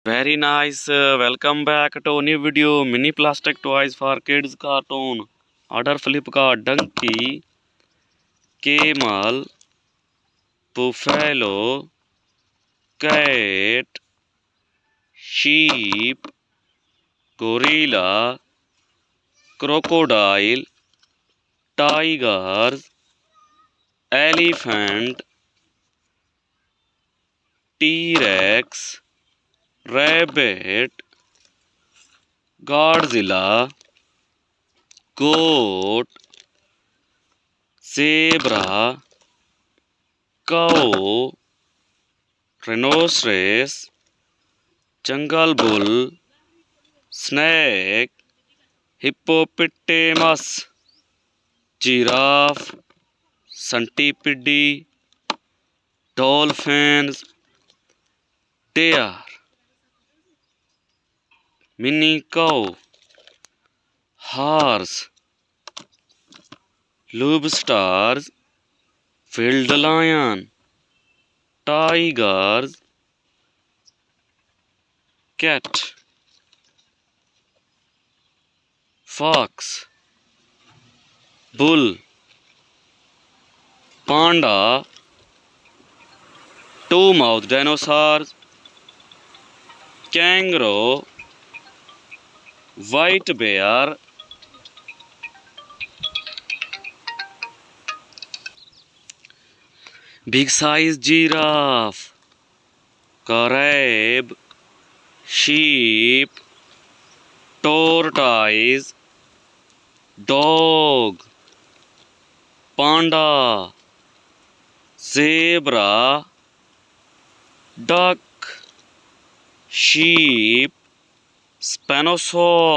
Very nice. Welcome back to a new video. Mini plastic toys for kids cartoon. Order Flipkart. Donkey, camel, buffalo, cat, sheep, gorilla, crocodile, tigers, elephant, T-Rex, rabbit, Godzilla, goat, zebra, cow, rhinoceros, jungle bull, snake, hippopotamus, giraffe, centipede, dolphins, deer, mini cow, horse, lobsters, field lion, tigers, cat, fox, bull, panda, two-mouthed dinosaurs, kangaroo, white bear, big size giraffe, crab, sheep, tortoise, dog, panda, zebra, duck, sheep, spinosaurus.